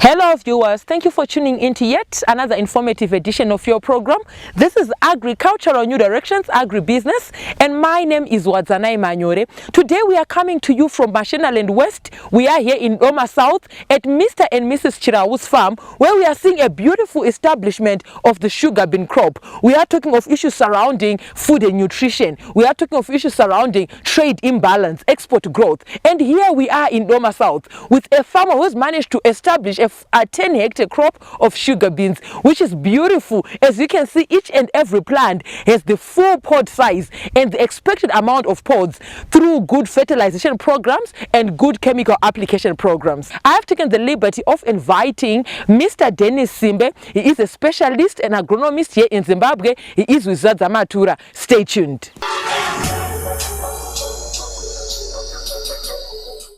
Hello viewers, thank you for tuning in to yet another informative edition of your program. This is Agricultural New Directions, Agribusiness, and my name is Zadzamatura. Today we are coming to you from Mashonaland West. We are here in Doma South at Mr. and Mrs. Chirau's farm, where we are seeing a beautiful establishment of the sugar bean crop. We are talking of issues surrounding food and nutrition. We are talking of issues surrounding trade imbalance, export growth. And here we are in Doma South with a farmer who has managed to establish a 10-hectare crop of sugar beans, which is beautiful. As you can see, each and every plant has the full pod size and the expected amount of pods through good fertilization programs and good chemical application programs. I have taken the liberty of inviting Mr. Dennis Simbe. He is a specialist and agronomist here in Zimbabwe. He is with Zadzamatura. Stay tuned.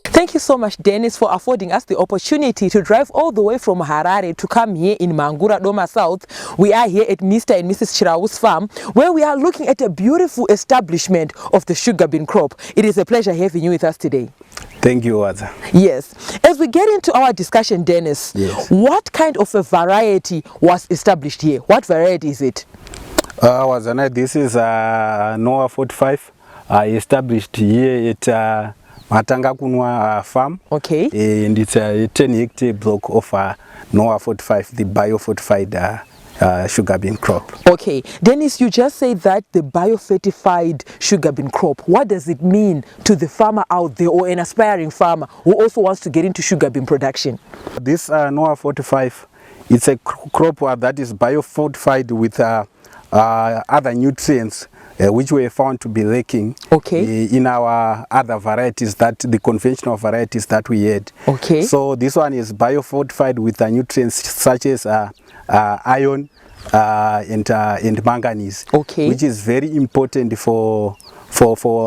Thank you so much, Dennis, for affording us the opportunity to drive all the way from Harare to come here in Mangura, Doma South. We are here at Mr. and Mrs. Chirau's farm, where we are looking at a beautiful establishment of the sugar bean crop. It is a pleasure having you with us today. Thank you, Wadza. Yes. As we get into our discussion, Dennis, yes, what kind of a variety was established here? What variety is it? Wadzana, this is Noah 45, established here at Matanga Kunwa farm. Okay. And it's a 10-hectare block of Noah 45, the bio-fortified sugar bean crop. Okay. Dennis, you just said that the bio-fortified sugar bean crop. What does it mean to the farmer out there or an aspiring farmer who also wants to get into sugar bean production? This Noah 45, it's a crop that is bio-fortified with other nutrients which were found to be lacking, okay, in our other varieties, that the conventional varieties that we had. Okay. So this one is bio-fortified with nutrients such as iron and manganese, okay, which is very important for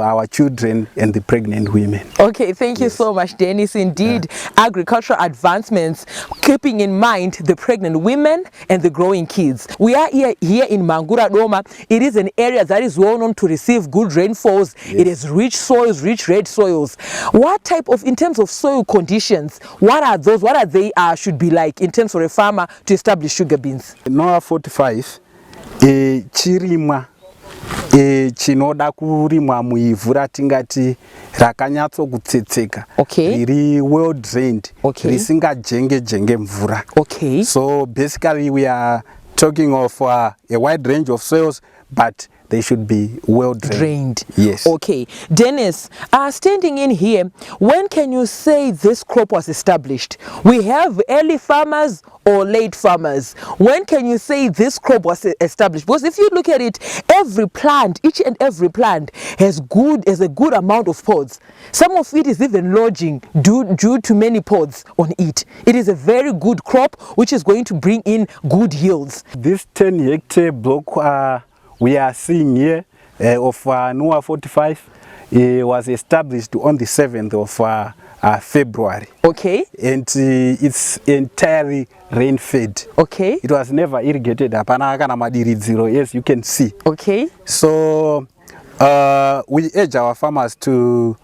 our children and the pregnant women. Okay, thank you so much, Dennis. Indeed, agricultural advancements keeping in mind the pregnant women and the growing kids. We are here in Mangura Doma. It is an area that is well known to receive good rainfalls. Yes. It has rich soils, rich red soils. What type of, in terms of soil conditions, what are those, what are they should be like in terms of a farmer to establish sugar beans? Noah 45, chirimwa chinoda kurimwa muivhu ratingati rakanyatso kutsetseka, okay, riri well drained, okay, risingajenge mvura. Okay. So basically we are talking of a wide range of soils, but they should be well drained. Yes. Okay. Dennis, standing in here, when can you say this crop was established? We have early farmers or late farmers. When can you say this crop was established? Because if you look at it, every plant, each and every plant has a good amount of pods. Some of it is even lodging due to many pods on it. It is a very good crop which is going to bring in good yields. This 10-hectare block we are seeing here of Noah 45 was established on the 7th of February. Okay. And it's entirely rain-fed. Okay. It was never irrigated. Yes, you can see. Okay. So we urge our farmers to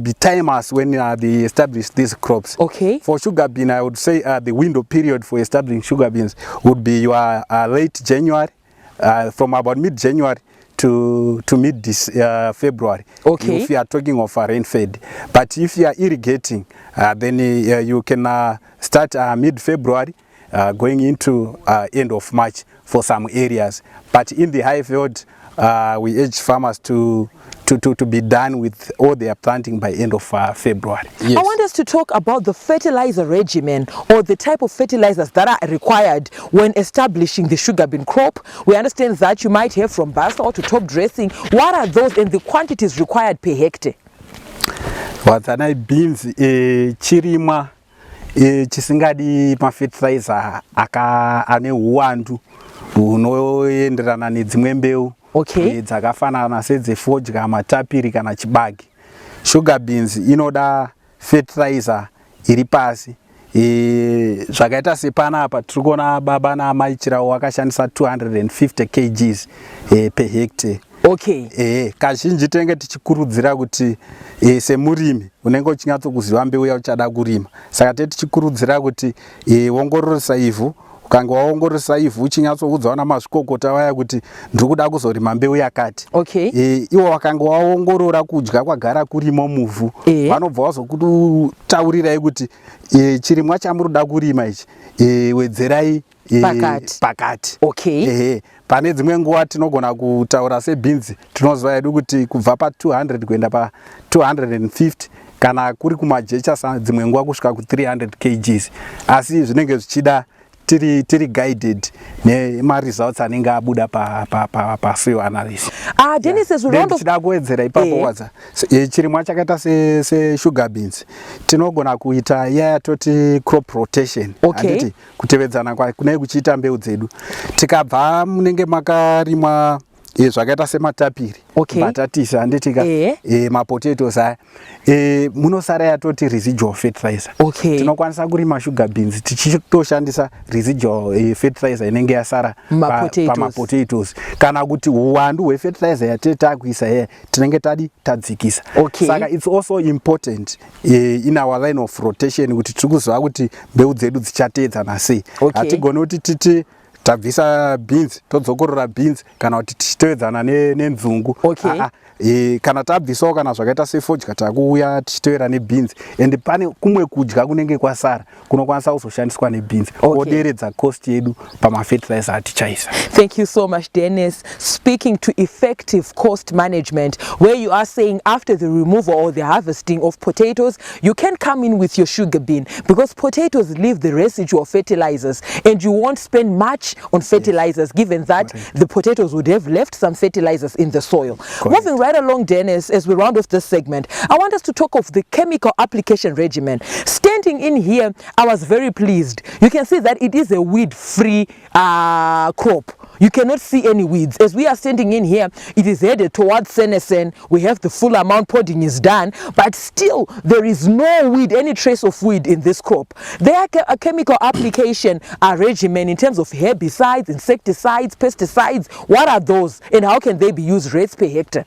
be timers when they establish these crops. Okay. For sugar bean, I would say the window period for establishing sugar beans would be your late January, from about mid-January to mid-February. Okay. If you are talking of a rain-fed. But if you are irrigating, then you can start mid-February, going into end of March for some areas. But in the high field, we urge farmers to be done with all their planting by end of February. Yes. I want us to talk about the fertilizer regimen or the type of fertilizers that are required when establishing the sugar bean crop. We understand that you might have from basal to top dressing. What are those and the quantities required per hectare? Wadzana beans chirimwa chisingadi fertilizer ane uwandu unoenderana nedzimwe mbeu. Okay. Dzakafanana sedzefodya, matapiri kana chibage. Sugar beans inoda fertilizer iri pasi. Zvakaita sepanapa tirikuona baba naamai Chirau wakashandisa 250 kgs per hectare. Okay. Kazhinji tenge tichikurudzira kuti semurimi unenge uchinyatsokuziva mbeu yauchada kurima. Saka tichikurudzira kuti ongororesa ivhu. Ukanga waongororesa ivhu uchinyatsoudzawo namazvikokota vaya kuti ndiri kuda kuzorima mbeu yakati. Iwo wakanga waongorora kudya kwagara kurimo muvhu. Vanobva vazokutaurirai kuti chirimwa chamuri kuda kurima ichi wedzerai pakati. Pane dzimwe nguva tinogona kutaura sebeans tinoziva hedu kuti kubva pa200 kuenda pa250 kana kuri kumajecha dzimwe nguva kusvika ku300 kgs, asi zvinenge zvichida tiri guided nemaresults anenge abuda pa soil analysis. Dennis is tichida kuwedzera ipapo wadza chirimwa chakaita sesugarbeans tinogona kuita yaya toti crop rotation. Handiti kutevedzana kunenge kuchiita mbeu dzedu. Tikabva munenge makarimwa zvakaita sematapiri, mbatatisi handitika, mapotatoes aya, munosara yatoti residual fertilizer. Tinokwanisa kurima sugar beans tichitoshandisa residual fertilizer inenge yasara pamapotatoes. Kana kuti uwandu hwefertilizer yatetakuisa here tinenge tadzikisa. Saka it's also important in our line of rotation kuti tiri kuziva kuti mbeu dzedu dzichateedzana sei. Hatigoni kuti titi tabvisa beans todzokorora beans kana kuti tichitevedzana nenzungu. Kana tabvisawo kana zvakaita sefodya takuuya tichitevera nebeans, and pane kumwe kudya kunenge kwasara kunokwanisa kuzoshandiswa nebeans oderedza cost yedu pamafertilizer atichaisa. Thank you so much, Dennis. Speaking to effective cost management, where you are saying after the removal or the harvesting of potatoes, you can come in with your sugar bean, because potatoes leave the residual fertilizers and you won't spend much on fertilizers, given that the potatoes would have left some fertilizers in the soil. Moving right along, Dennis, as we round off this segment, I want us to talk of the chemical application regimen. Standing in here, I was very pleased. You can see that it is a weed-free crop. You cannot see any weeds. As we are standing in here, it is headed towards senescence. We have the full amount podding is done, but still there is no weed, any trace of weed in this crop. There are a chemical application regimen in terms of herbicides, insecticides, pesticides. What are those and how can they be used rates per hectare?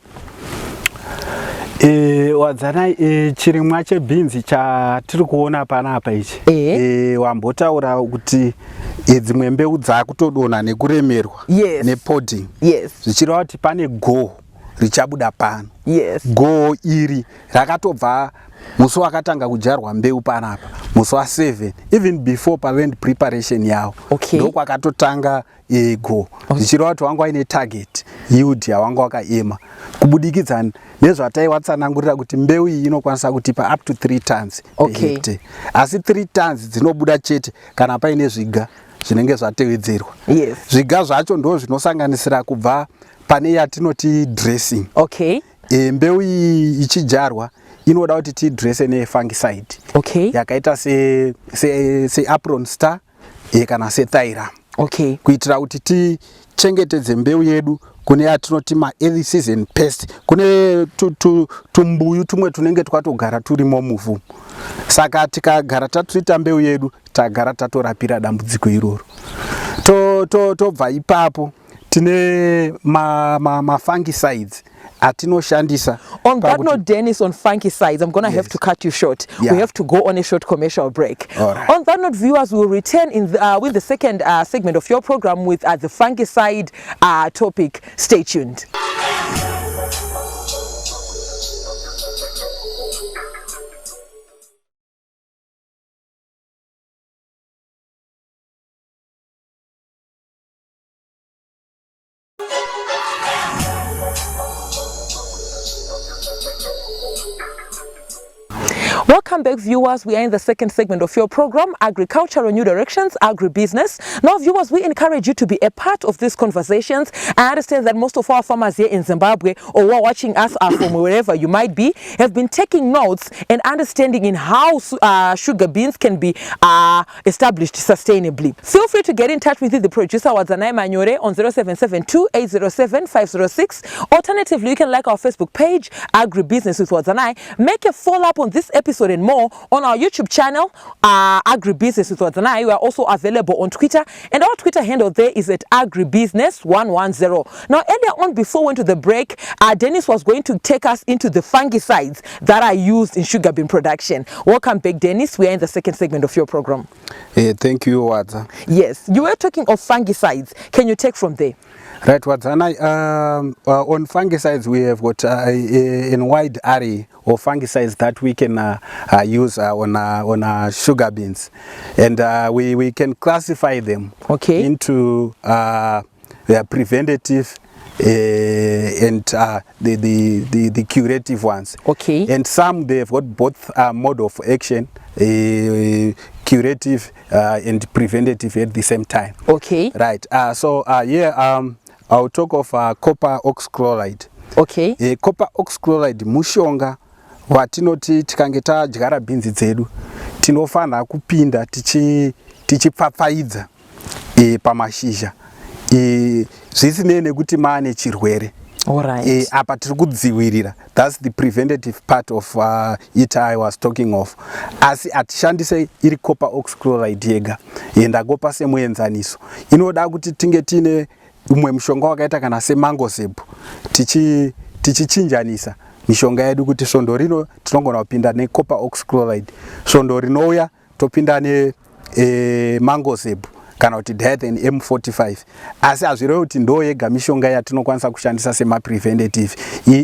Wadzana chirimwa chebeans chatiri kuona panapa ichi wambotaura kuti dzimwe mbeu dzakutodonha nekuremerwa nepodding, zvichireva kuti pane goho richabuda pano. Goho iri rakatobva musi wakatanga kudyarwa mbeu panapa, musi wa7, even before paland preparation yavo ndokwakatotanga goho, zvichireva kuti wanga waine target yield yawanga wakaema, kubudikidza nezvataiwatsanangurira kuti mbeu iyi inokwanisa kutipa up to 3 tons per hectare. Asi 3 tons dzinobuda chete kana paine zviga zvinenge zvatevedzerwa. Zviga zvacho ndo zvinosanganisira kubva pane yatinoti dressing. Mbeu iyi ichidyarwa inoda kuti tidresse nefungicide yakaita seapron star kana sethyram, kuitira kuti tichengetedze mbeu yedu kune yatinoti early season pest, kune tumbuyu tumwe tunenge twatogara turimo muvhu. Saka tikagara tatuita mbeu yedu tagara tatorapira dambudziko iroro. Tobva ipapo tine fungicides atinoshandisa. On that note, Dennis, on fungicides, I'm going to have to cut you short. We have to go on a short commercial break. On that note, viewers, we'll return in with the second segment of your program with the fungicide topic. Stay tuned. Welcome back, viewers. We are in the second segment of your program, Agricultural New Directions, Agribusiness. Now, viewers, we encourage you to be a part of these conversations. I understand that most of our farmers here in Zimbabwe, or who are watching us from wherever you might be, have been taking notes and understanding in how sugar beans can be established sustainably. Feel free to get in touch with the producer, Zadzamatura Manyore, on 0772-807-506. Alternatively, you can like our Facebook page, Agribusiness with Wadzanai. Make a follow-up on this episode episode and more on our YouTube channel, Agribusiness with Wadzanai. We are also available on Twitter, and our Twitter handle there is at agribusiness110. Now, earlier on, before we went to the break, Dennis was going to take us into the fungicides that are used in sugar bean production. Welcome back, Dennis. We are in the second segment of your program. Thank you, Wadza. Yes, you were talking of fungicides. Can you take from there? Right, Wadzanai, on fungicides we have got a wide array of fungicides that we can use on sugar beans, and we can classify them into the preventative and the curative ones. And some they've got both mode of action, curative and preventative at the same time. Right. I'll talk of copper oxchloride. Copper oxchloride mushonga watinoti tikange tadyara beans dzedu tinofana kupinda tichipfapfaidza pamashizha zvisinei nekuti maane chirwere. Apa tiri kudzivirira. That's the preventative part of it I was talking of. Asi atishandise iri copper oxchloride yega, ndagopa semuenzaniso. Inoda kuti tinge tine umwe mushonga wakaita kana semangosepu tichichinjanisa mishonga yedu kuti svondo rino tinogona kupinda necopper oxchloride, svondo rinouya topinda nemangosepu kana kuti diethen M45. Asi hazvirevi kuti ndo yega mishonga yatinokwanisa kushandisa semapreventative,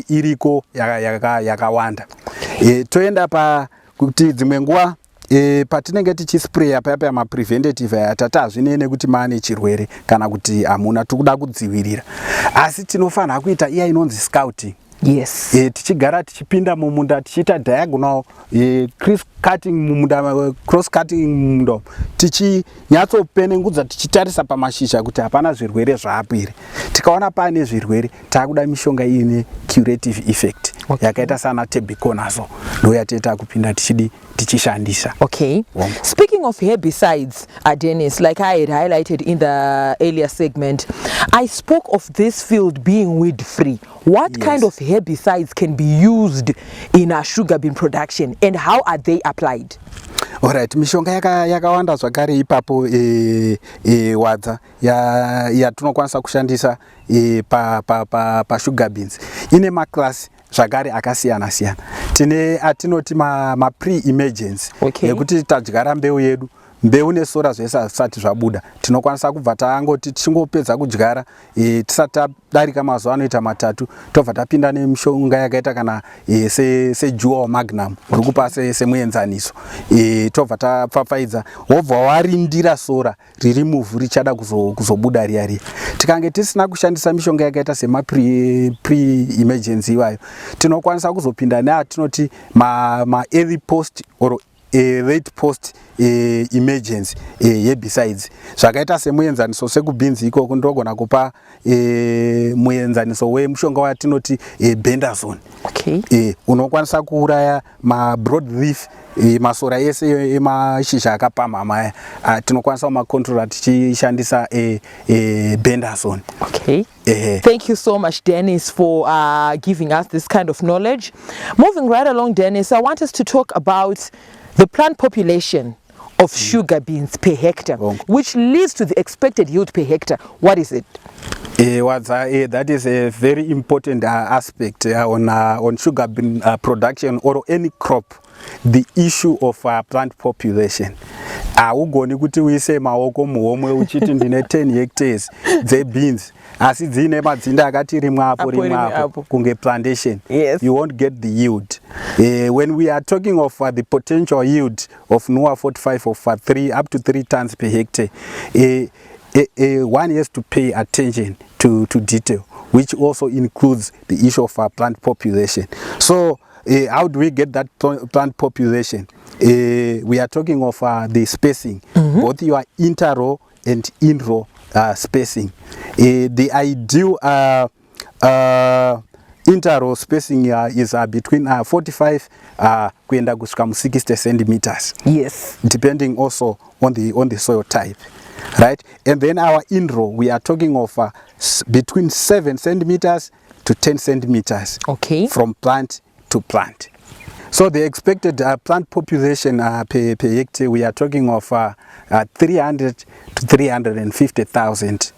iriko yakawanda. Toenda kuti dzimwe nguva patinenge tichispraya paya mapreventative aya tati hazvinei nekuti maane chirwere kana kuti hamuna, tikuda kudzivirira. Asi tinofanira kuita iya inonzi scouting. Tichigara tichipinda mumunda tichiita diagonal cross cutting mumunda, tichinyatsopenengudza tichitarisa pamashizha kuti hapana zvirwere zvaapo here. Tikaona paane zvirwere taakuda mishonga ine curative effect yakaita sana tebuconazole, ndo yatoita kupinda tichishandisa. Speaking of herbicides, Dennis, like I had highlighted in the earlier segment, I spoke of this field being weed free. What kind of herbicides can be used in a sugar bean production, and how are they applied? Alright, mishonga yakawanda zvakare ipapo Wadza yatinokwanisa kushandisa pa sugar beans. Ine maklasi zvakare akasiyana siyana. Tine atinoti ma pre-emergence, yekuti tadyara mbeu yedu, mbeu nesora zvese hazvisati zvabuda, tinokwanisa kubva tangoti tichingopedza kudyara tisati tadarika mazuva anoita 3 tobva tapinda nemishonga yakaita kana sejuwa magnum uri kupa semuenzaniso, tobva tapfapfaidza wobva warindira sora riri muvhu richada kuzobuda riya. Tikange tisina kushandisa mishonga yakaita sema pre-emergency iwayo, tinokwanisa kuzopinda neatinoti ma early post or late post emergency herbicides zvakaita semuenzaniso sekubeans ikoko ndogona kupa muenzaniso wemushonga watinoti bendazone. Unokwanisa kuuraya ma broad leaf, masora ese emashizha akapamhama aya, tinokwanisa kumacontrola tichishandisa bendazone. Thank you so much, Dennis, for giving us this kind of knowledge. Moving right along, Dennis, I want us to talk about the plant population of sugar beans per hectare, which leads to the expected yield per hectare. What is it? That is a very important aspect on sugar bean production or any crop. The issue of plant population. Ugoni kuti uise maoko muhomwe uchiti ndine 10 hectares beans asi dzine madzinda akati rimwe apo kunge plantation. You won't get the yield. When we are talking of the potential yield of NOAA 45 of 3 up to 3 tons per hectare, one has to pay attention to detail, which also includes the issue of plant population. So how do we get that plant population? We are talking of the spacing, both your inter-row and in-row spacing. The ideal inter-row spacing is between 45 kuenda kusvika 60 centimeters. Depending also on the soil type, right? And then our in-row, we are talking of between 7 centimeters to 10 centimeters from plant to plant. So the expected plant population per hectare, we are talking of 300 to 350,000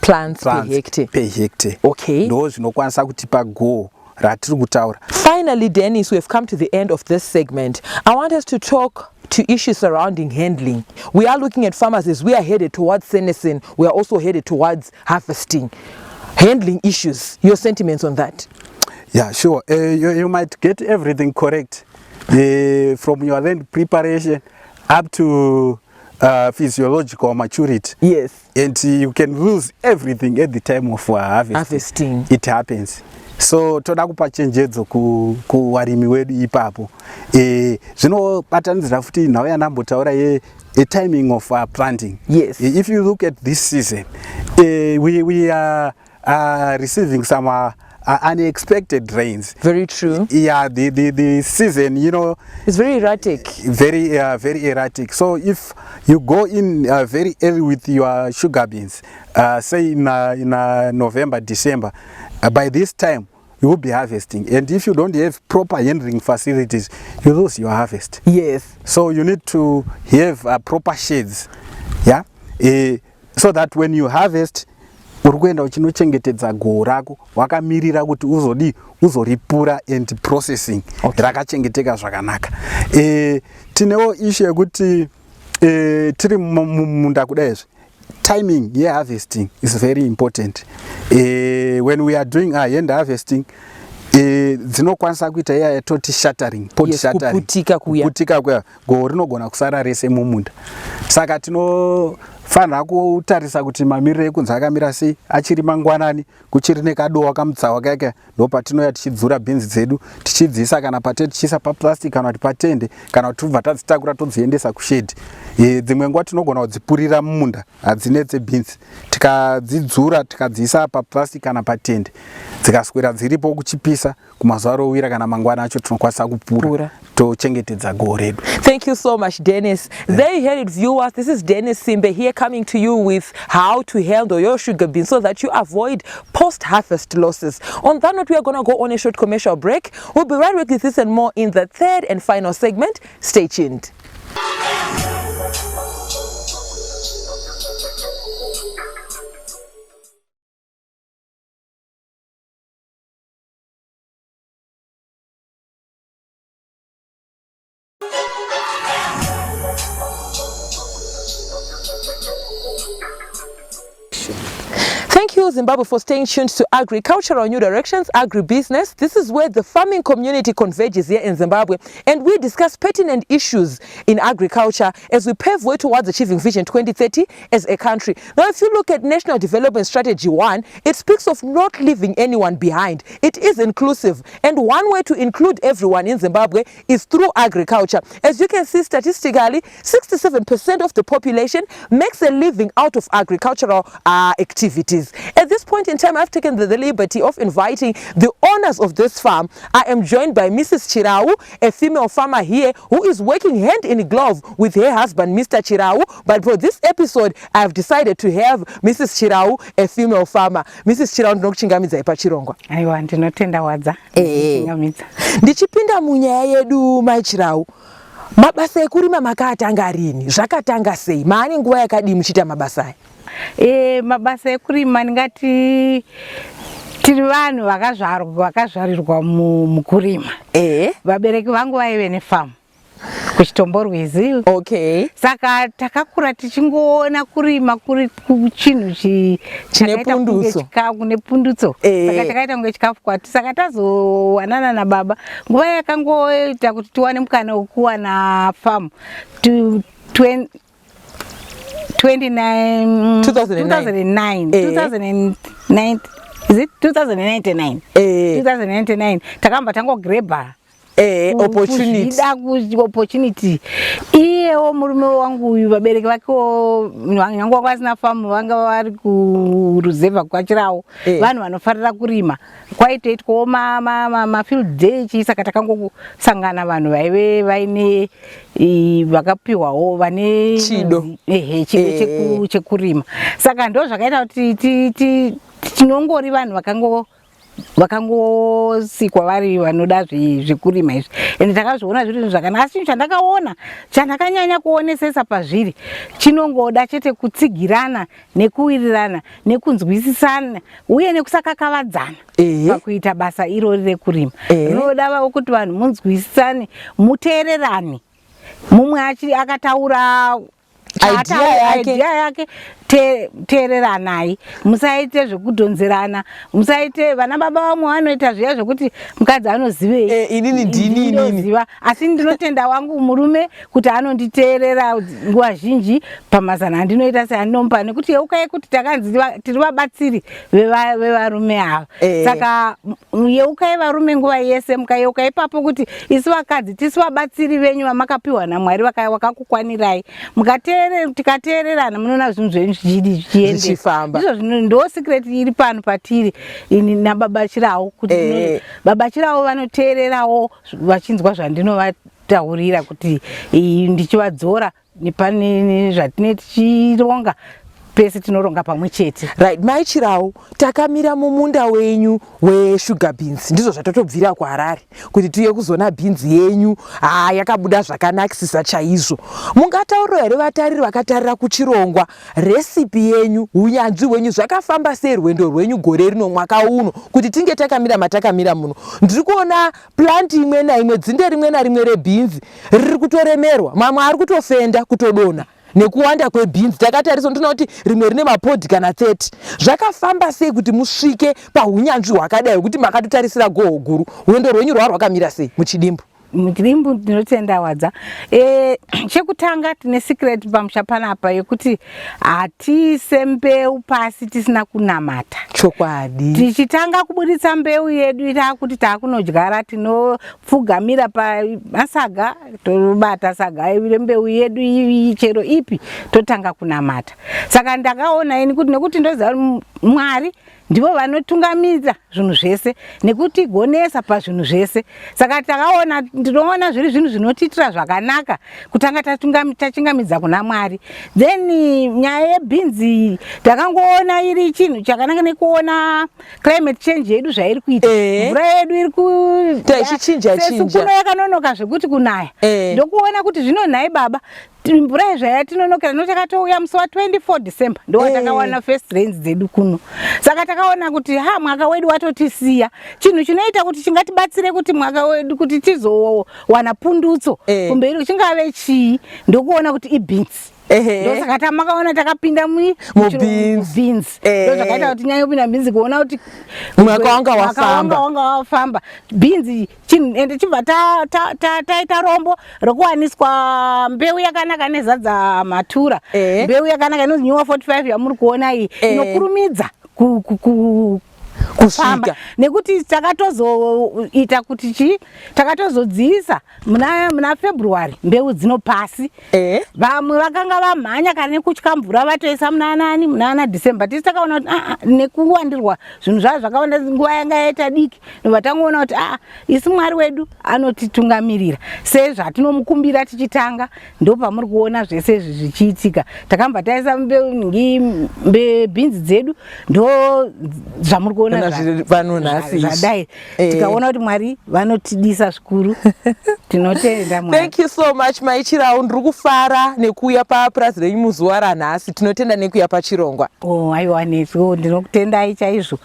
plants per hectare. Okay. Those no kwanisa kutipa go ratiri kutaura. Finally, Dennis, we have come to the end of this segment. I want us to talk to issues surrounding handling. We are looking at farmers as we are headed towards senescence. We are also headed towards harvesting. Handling issues, your sentiments on that? Yeah, sure. You might get everything correct from your land preparation up to physiological maturity. Yes. And you can lose everything at the time of harvesting. It happens. So toda kupa chenjedzo ku warimi wedu ipapo. Zvinobatanidza futi nhau yanambotaura a timing of planting. Yes. If you look at this season, we are receiving some unexpected rains. Very true. Yeah, the season, it's very erratic. Very erratic. So if you go in very early with your sugar beans, say in November, December, by this time you will be harvesting. And if you don't have proper handling facilities, you lose your harvest. Yes. So you need to have proper shades. Yeah. So that when you harvest, urikuenda uchinochengetedza goo rako wakamirira kuti uzoripura and processing rakachengeteka zvakanaka. Tinewo issue yekuti tiri mumunda kudai, timing harvesting is very important. When we are doing our hand harvesting, dzinokwanisa kuita yatoti shattering, pot shattering, kuputika kuya goo rinogona kusara rese mumunda. Saka tinofanira kutarisa kuti mamiriro ekunzi akamira sei, achiri mangwanani, kuchiri nekadowa kamutsawa kake, ndopatinoya tichidzura beans dzedu tichidziisa kana patete tichiisa paplastic kana kuti patende kana kuti tobva tadzitakura todziendesa kushedi. Dzimwe nguva tinogona kudzipurira mumunda hadzinetse beans, tikadzidzura tikadziisa paplastic kana patende, dzikaswera dziripo kuchipisa kumazuva rovira kana mangwana acho tinokwanisa kupura tochengetedza goo redu. Thank you so much, Dennis. There you heard it, viewers. This is Dennis Simbe here coming to you with how to handle your sugar beans so that you avoid post-harvest losses. On that note, we are going to go on a short commercial break. We'll be right back with this and more in the third and final segment. Stay tuned. Thank you, Zimbabwe, for staying tuned to Agricultural New Directions, Agribusiness. This is where the farming community converges here in Zimbabwe, and we discuss pertinent issues in agriculture as we pave way towards achieving Vision 2030 as a country. Now, if you look at National Development Strategy 1, it speaks of not leaving anyone behind. It is inclusive, and one way to include everyone in Zimbabwe is through agriculture. As you can see, statistically, 67% of the population makes a living out of agricultural activities. At this point in time, I've taken the liberty of inviting the owners of this farm. I am joined by Mrs. Chirau, a female farmer here who is working hand in glove with her husband, Mr. Chirau. But for this episode, I have decided to have Mrs. Chirau, a female farmer. Mrs. Chirau, ndinokuchingamidza pachirongwa. Aiwa, ndinotenda wadza. Ndichipinda munyaya yedu mai Chirau. Mabasa ekurima makatanga rini? Zvakatanga sei? Maane nguva yakadii muchiita mabasa aya? Mabasa ekurima ndingati tiri vanhu vakazvarirwa mukurima. Vabereki vangu vaive nefamu kuchitomborwizi. Okay. Saka takakura tichingoona kurima kuri chinhu chakaita kune pundutso. Saka takaita kunge chikafu kwati. Saka tazowanana nababa. Nguva yakangoita kuti tiwane mukana wekuwana famu. 2009 is it 2099 2099 takamba tangogrebha opportunity iyewo murume wangu uyu vabereki vakewo vanyangu vakasina famu vanga vari kuruzevha kwachirawo vanhu vanofarira kurima kwaitoitwawo mafield day saka takangosangana vanhu vaive vaine vakapiwawo vane chido chekurima. Saka ndo zvakaita kuti tinongori vanhu vakangosikwa vari vanoda zvekurima izvi ende takazviona zviri zvakanaka. Asi chandakaona chandakanyanya kuonesesa pazviri chinongoda chete kutsigirana nekuwirirana nekunzwisisana uye nekusakakavadzana pakuita basa irori rekurima. Rinoda kuti vanhu munzwisisane, muteererane, mumwe akataura idea yake teereranai, musaite zvekudhonzerana, musaite vana baba vamwe vanoita zviya zvekuti mukadzi anozivei inini ndinoziva, asi ndinotenda wangu murume kuti anonditeerera nguva zhinji pamazana andinoita seandinomupa, nekuti yeukai kuti takanzi tiri vabatsiri vevarume ava. Saka yeukai varume nguva yese, mukayeuka ipapo kuti isi vakadzi tisi vabatsiri venyu vamakapiwa naMwari vakakukwanirai, tikateererana munoona zvinhu zvenyu zvichienda. Izvo ndo secret iri pano patiri ini nababa Chirawo, kuti baba Chirawo vanoteererawo vachinzwa zvandinovataurira kuti ndichivadzora nepane zvatine tichironga pese tinoronga pamwe chete. Right, Mai Chirawo, takamira mumunda wenyu wesugar beans, ndizvo zvatotobvira kuHarare kuti tiye kuzona beans yenyu yakabuda zvakanakisisa chaizvo. Mungataurira here vatariri vakatarira kuchirongwa recipe yenyu, unyanzvi hwenyu zvakafamba sei rwendo rwenyu gore rino mwaka uno kuti tinge takamira matakamira muno? Ndiri kuona plant imwe naimwe, dzinde rimwe narimwe rebeans riri kutoremerwa, mamwe ari kutofenda kutodona nekuwanda kwebeans. Takatarisa ndinoona kuti rimwe rine mapodhi kana 30. Zvakafamba sei kuti musvike paunyanzvi hwakadai kuti makatotarisira goho guru? Rwendo rwenyu rwakamira sei muchidimbu? Muchidimbu ndinotenda Wadza. Chekutanga tine secret pamusha panapa yekuti hatiise mbeu pasi tisina kunamata. Chokwadi. Tichitanga kubuditsa mbeu yedu kuti taakunodyara tinopfugamira pamasaga, tobata saga mbeu yedu chero ipi totanga kunamata. Saka ndakaona ini kuti nekuti ndoziva Mwari ndivo vanotungamidza zvinhu zvese nekutigonesa pazvinhu zvese. Saka ndinoona zviri zvinhu zvinotiitira zvakanaka kutanga tachingamidza kuna Mwari. Then nyaya yebeans takangoona iri chinhu chakanaka nekuona climate change yedu zvairi kuita. Mvura yedu iri kuchinja kuno yakanonoka zvekuti kunaya. Ndokuona kuti zvino nhai baba mvura yezvayatinonokera notakatouya musi wa24 December ndo watakawana first rains dzedu kuno. Saka takaona kuti mwaka wedu watotisiya, chinhu chinoita kuti chingatibatsire kuti mwaka wedu kuti tizowana pundutso kumberi chingave chii, ndokuona kuti ibeans. Ndosaka tamakaona takapinda mubeans. Ndozvakaita kuti nyaya yopinda beans kuona kuti mwaka wanga wafamba. Beans ende chibva taita rombo rokuwaniswa mbeu yakanaka nezadzamatura. Mbeu yakanaka inonzi Nyuwa 45 yamuri kuona iyi inokurumidza kufamba, nekuti takatozoita kuti takatozodziisa muna February mbeu dzino pasi. Vamwe vakanga vamhanya kana nekutya mvura vatoisa muna December. Tisi takaona kuti nekuwandirwa zvinhu zvavo zvakawanda nguva yanga yaita diki, ndobva tangoona kuti isi Mwari wedu anotitungamirira. Sezvatinomukumbira tichitanga ndopamuri kuona zvese zvichiitika. Takamba taisa beans dzedu ndo zvamuri kuona zvadai. Tikaona kuti Mwari vanotidisa zvikuru. Tinotenda Mwari. Thank you so much Mai Chirawo. Ndiri kufara nekuuya papurazi renyu muzuva ranhasi. Tinotenda nekuuya pachirongwa. Aiwa nesu ndinokutendai chaizvo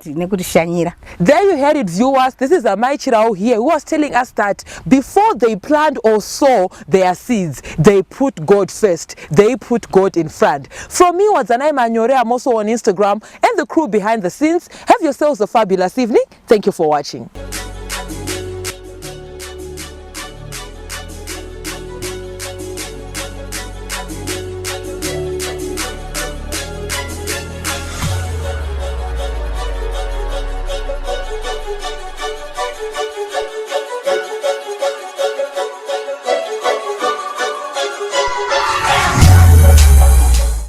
nekutishanyira. There you heard it, viewers. This is Mai Chirawo here who was telling us that before they plant or sow their seeds, they put God first. They put God in front. From me, Zadzamatura, I'm also on Instagram, and the crew behind the scenes. Have yourselves a fabulous evening. Thank you for watching.